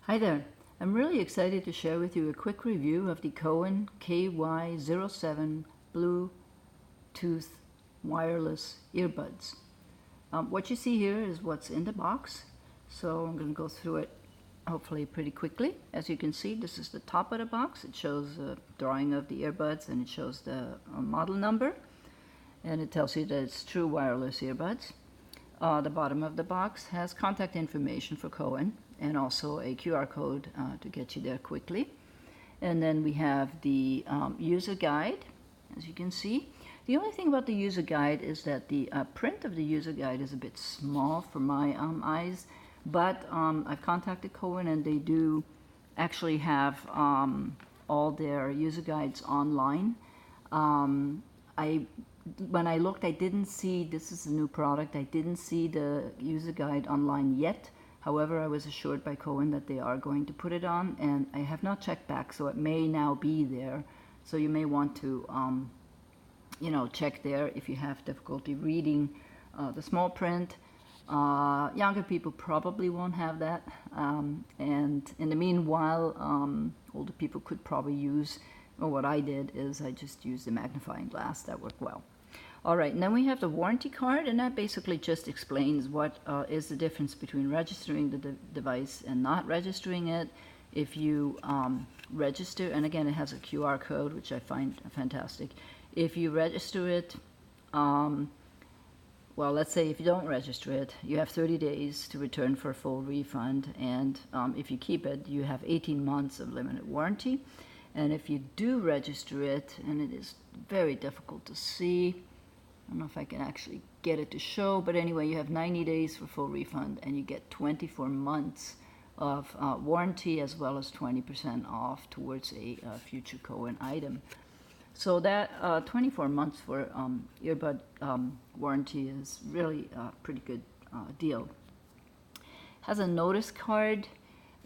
Hi there. I'm really excited to share with you a quick review of the COWIN KY07 Bluetooth wireless earbuds. What you see here is what's in the box, so I'm going to go through it hopefully pretty quickly. As you can see, this is the top of the box. It shows a drawing of the earbuds and it shows the model number, and it tells you that it's true wireless earbuds. The bottom of the box has contact information for COWIN and also a QR code to get you there quickly. And then we have the user guide, as you can see. The only thing about the user guide is that the print of the user guide is a bit small for my eyes, but I've contacted COWIN and they do actually have all their user guides online. When I looked, I didn't see, this is a new product, I didn't see the user guide online yet. However, I was assured by COWIN that they are going to put it on, and I have not checked back, so it may now be there. So you may want to, check there if you have difficulty reading the small print. Younger people probably won't have that, and in the meanwhile, older people could probably use, or what I did is I just used the magnifying glass. That worked well. All right, and then we have the warranty card, and that basically just explains what is the difference between registering the device and not registering it. If you register, and again, it has a QR code, which I find fantastic. If you register it, well, let's say if you don't register it, you have 30 days to return for a full refund, and if you keep it, you have 18 months of limited warranty. And if you do register it, and it is very difficult to see, I don't know if I can actually get it to show, but anyway, you have 90 days for full refund, and you get 24 months of warranty as well as 20% off towards a future COWIN item. So that 24 months for earbud warranty is really a pretty good deal. Has a notice card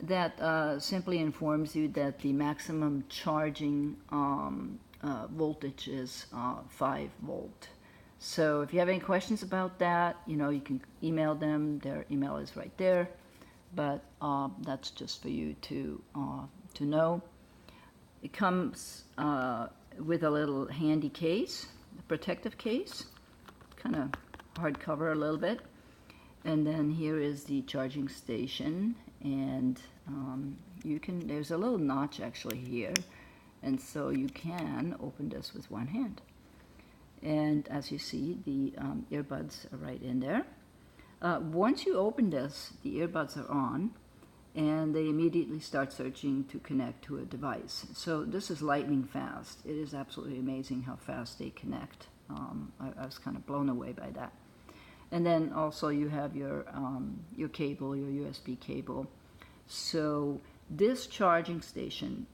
that simply informs you that the maximum charging voltage is 5 volt. So if you have any questions about that, you can email them. Their email is right there, but that's just for you to know. It comes with a little handy case, a protective case, kind of hardcover a little bit. And then here is the charging station, and there's a little notch actually here, and so you can open this with one hand. And as you see, the earbuds are right in there. Once you open this, the earbuds are on, and they immediately start searching to connect to a device. So this is lightning fast. It is absolutely amazing how fast they connect. I was kind of blown away by that. And then also you have your cable, your USB cable. So this charging station,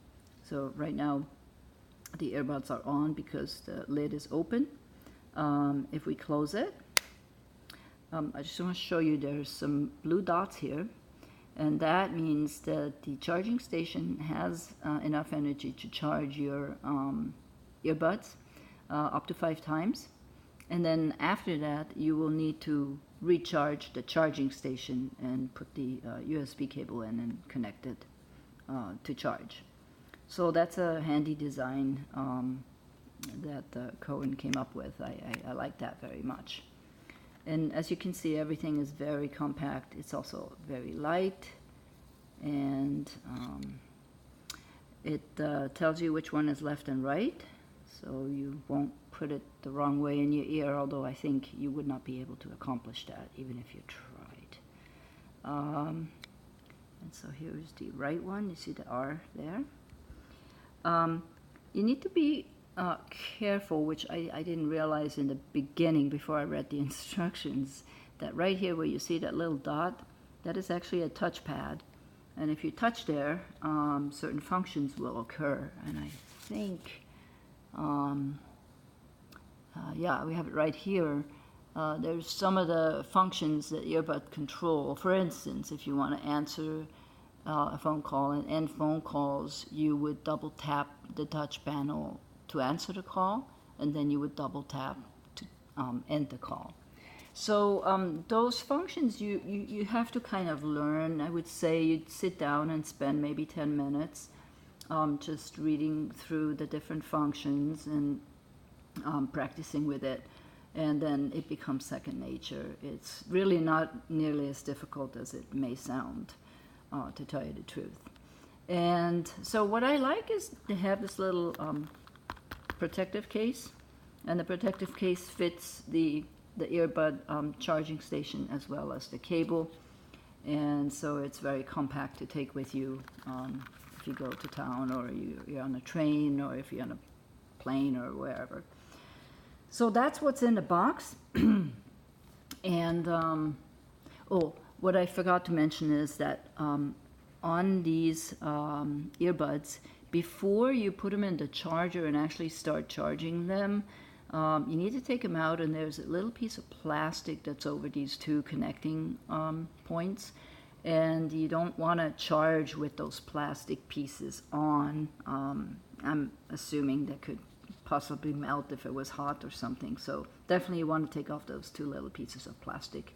so right now the earbuds are on because the lid is open. If we close it, I just want to show you there's some blue dots here, and that means that the charging station has enough energy to charge your earbuds up to 5 times. And then after that, you will need to recharge the charging station and put the USB cable in and connect it to charge. So that's a handy design that COWIN came up with. I like that very much. And as you can see, everything is very compact. It's also very light, and it tells you which one is left and right, so you won't put it the wrong way in your ear, although I think you would not be able to accomplish that even if you tried. And so here's the right one. You see the R there. You need to be careful, which I didn't realize in the beginning before I read the instructions, that right here where you see that little dot, that is actually a touchpad, and if you touch there, certain functions will occur. And I think yeah, we have it right here. There's some of the functions that earbud control. For instance, if you want to answer a phone call and end phone calls, you would double tap the touch panel to answer the call, and then you would double tap to end the call. So those functions you have to kind of learn. I would say you'd sit down and spend maybe 10 minutes just reading through the different functions and practicing with it, and then it becomes second nature. It's really not nearly as difficult as it may sound, to tell you the truth. And so what I like is to have this little protective case, and the protective case fits the earbud charging station as well as the cable, and so it's very compact to take with you if you go to town, or you're on a train, or if you're on a plane or wherever. So that's what's in the box. And oh, what I forgot to mention is that on these earbuds, before you put them in the charger and actually start charging them, you need to take them out, and there's a little piece of plastic that's over these two connecting points, and you don't want to charge with those plastic pieces on. I'm assuming that could possibly melt if it was hot or something, so definitely you want to take off those two little pieces of plastic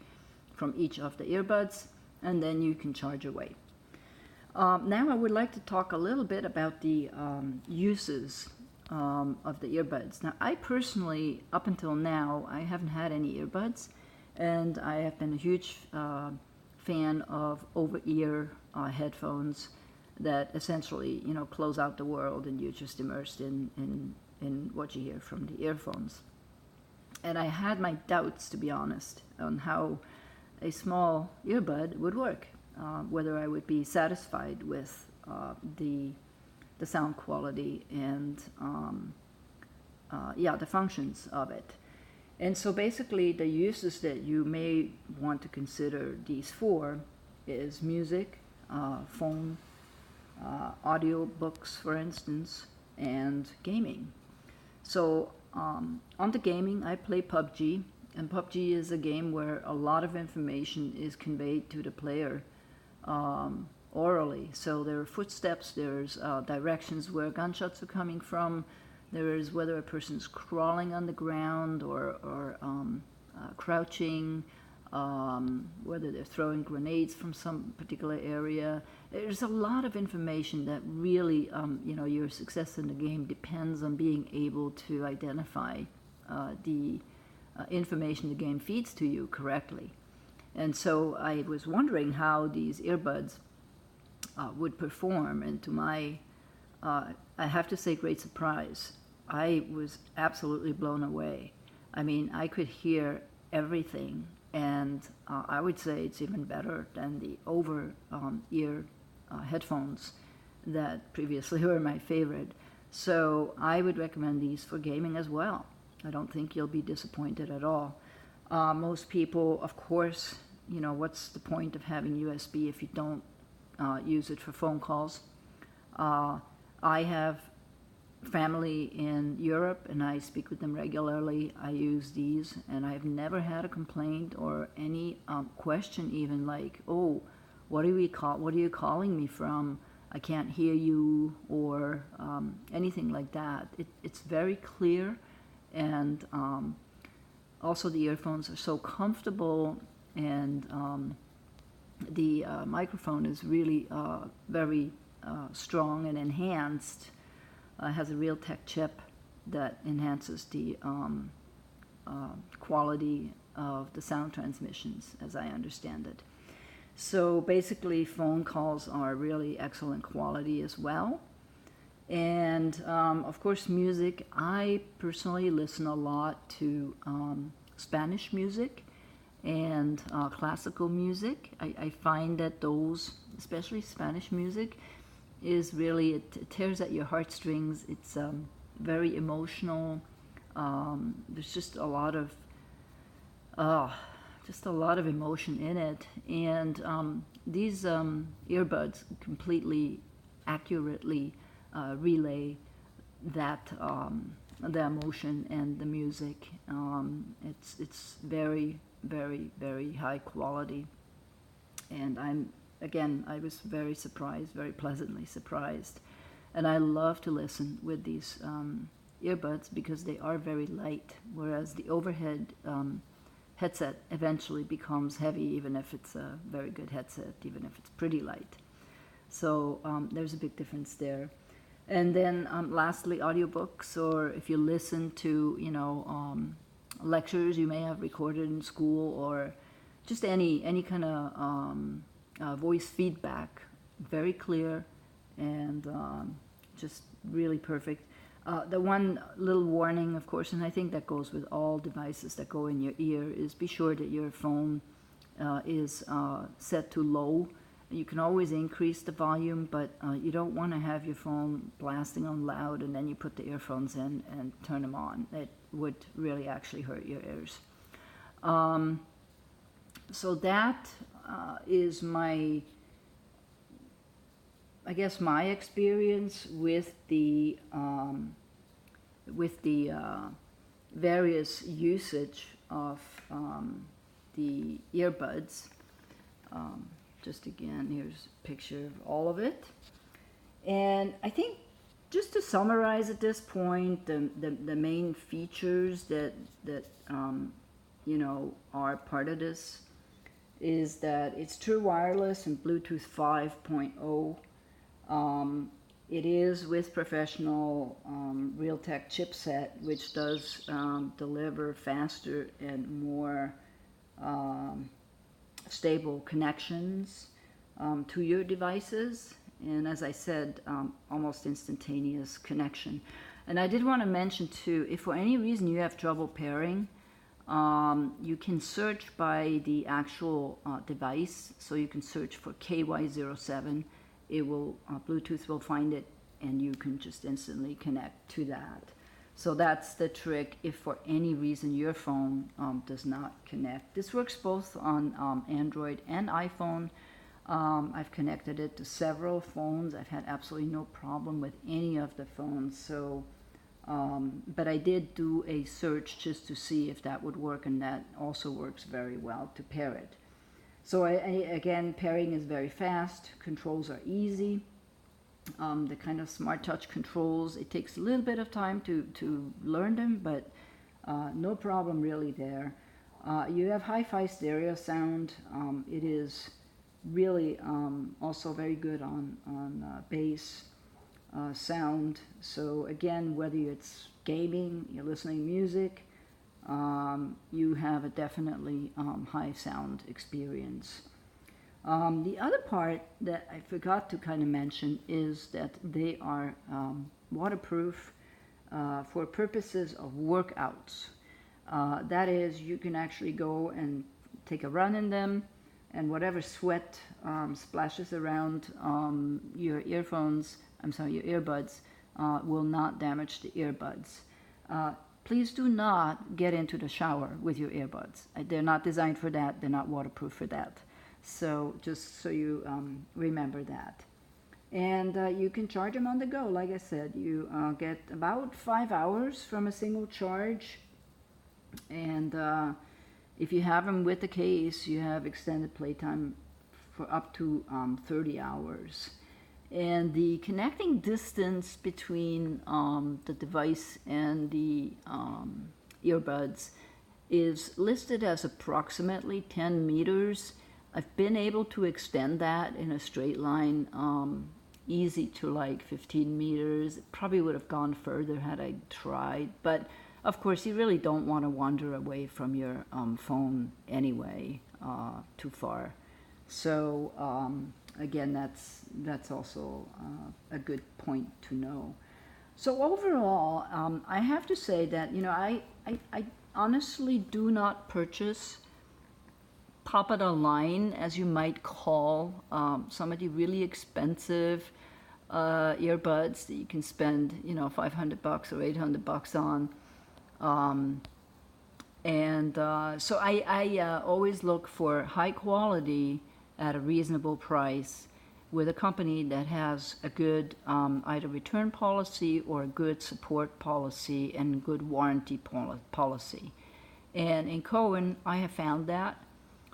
from each of the earbuds, and then you can charge away. Now I would like to talk a little bit about the uses of the earbuds. Now, I personally, up until now, I haven't had any earbuds, and I have been a huge fan of over-ear headphones that essentially, you know, close out the world, and you're just immersed in what you hear from the earphones. And I had my doubts, to be honest, on how a small earbud would work, whether I would be satisfied with the sound quality and the functions of it. And so basically the uses that you may want to consider these for is music, phone, audio books, for instance, and gaming. So on the gaming, I play PUBG, and PUBG is a game where a lot of information is conveyed to the player orally. So there are footsteps, there's directions where gunshots are coming from, there is whether a person's crawling on the ground or crouching, whether they're throwing grenades from some particular area. There's a lot of information that really, your success in the game depends on being able to identify the information the game feeds to you correctly. And so I was wondering how these earbuds would perform, and to my, I have to say, great surprise, I was absolutely blown away. I mean, I could hear everything, and I would say it's even better than the over-ear headphones that previously were my favorite. So I would recommend these for gaming as well. I don't think you'll be disappointed at all. Most people, of course, what's the point of having USB if you don't use it for phone calls? I have family in Europe, and I speak with them regularly. I use these, and I've never had a complaint or any question, even like, "Oh, what are you calling me from? I can't hear you," or anything like that. It's very clear, and also the earphones are so comfortable, and the microphone is really very strong and enhanced. Has a Realtek chip that enhances the quality of the sound transmissions, as I understand it. So basically, phone calls are really excellent quality as well. And of course, music. I personally listen a lot to Spanish music and classical music. I find that those, especially Spanish music, is really, it tears at your heartstrings. It's very emotional. There's just a lot of emotion in it, and these earbuds completely accurately relay that the emotion and the music. It's very, very, very high quality, and I was very surprised, very pleasantly surprised. And I love to listen with these earbuds because they are very light, whereas the overhead headset eventually becomes heavy, even if it's a very good headset, even if it's pretty light. So there's a big difference there. And then lastly, audiobooks, or if you listen to, you know, lectures you may have recorded in school, or just any kind of voice feedback, very clear and just really perfect. The one little warning, of course, and I think that goes with all devices that go in your ear, is be sure that your phone is set to low. You can always increase the volume, but you don't want to have your phone blasting on loud and then you put the earphones in and turn them on. It would really actually hurt your ears. So that is my, I guess, my experience with the various usage of the earbuds. Just again, here's a picture of all of it. And I think, just to summarize at this point, the main features that you know, are part of this is that it's true wireless and Bluetooth 5.0. It is with professional Realtek chipset, which does deliver faster and more stable connections to your devices, and as I said, almost instantaneous connection. And I did want to mention too, if for any reason you have trouble pairing, you can search by the actual device. So you can search for KY07. It will Bluetooth will find it, and you can just instantly connect to that. So that's the trick if for any reason your phone does not connect. This works both on Android and iPhone. I've connected it to several phones. I've had absolutely no problem with any of the phones. So, but I did do a search just to see if that would work, and that also works very well to pair it. So again, pairing is very fast. Controls are easy. The kind of smart touch controls, it takes a little bit of time to learn them, but no problem really there. You have hi-fi stereo sound. It is really also very good on bass sound. So again, whether it's gaming, you're listening to music, you have a definitely high sound experience. The other part that I forgot to kind of mention is that they are waterproof for purposes of workouts. That is, you can actually go and take a run in them, and whatever sweat splashes around your earphones, your earbuds, will not damage the earbuds. Please do not get into the shower with your earbuds. They're not designed for that. They're not waterproof for that. So just so you remember that. And you can charge them on the go. Like I said, you get about 5 hours from a single charge. And if you have them with the case, you have extended playtime for up to 30 hours. And the connecting distance between the device and the earbuds is listed as approximately 10 meters. I've been able to extend that in a straight line easy to like 15 meters. It probably would have gone further had I tried, but of course you really don't want to wander away from your phone anyway too far. So again, that's also a good point to know. So overall, I have to say that, you know, I honestly do not purchase top-of-the-line, as you might call, some of the really expensive earbuds that you can spend, you know, $500 or $800 on. So I always look for high quality at a reasonable price with a company that has a good either return policy or a good support policy and good warranty policy. And in COWIN, I have found that.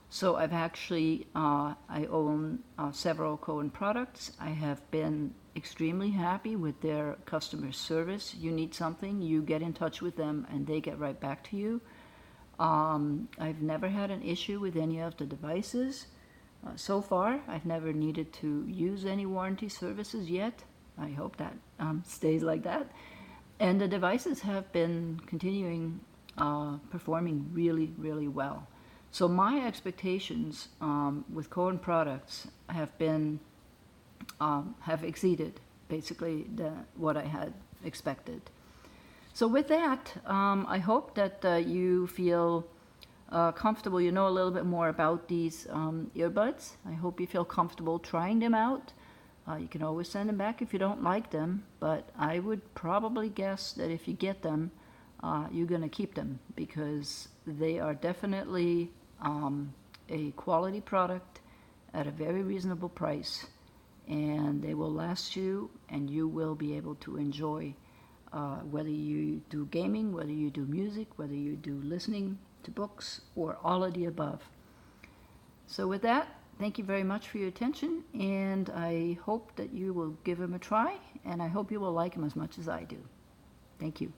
So I've actually, I own several COWIN products. I have been extremely happy with their customer service. You need something, you get in touch with them and they get right back to you. I've never had an issue with any of the devices. So far, I've never needed to use any warranty services yet. I hope that stays like that. And the devices have been continuing performing really, really well. So my expectations with COWIN products have been have exceeded basically what I had expected. So with that, I hope that you feel comfortable. You know a little bit more about these earbuds. I hope you feel comfortable trying them out. You can always send them back if you don't like them, but I would probably guess that if you get them, you're going to keep them because they are definitely a quality product at a very reasonable price, and they will last you, and you will be able to enjoy whether you do gaming, whether you do music, whether you do listening to books, or all of the above. So with that, thank you very much for your attention, and I hope that you will give them a try, and I hope you will like them as much as I do. Thank you.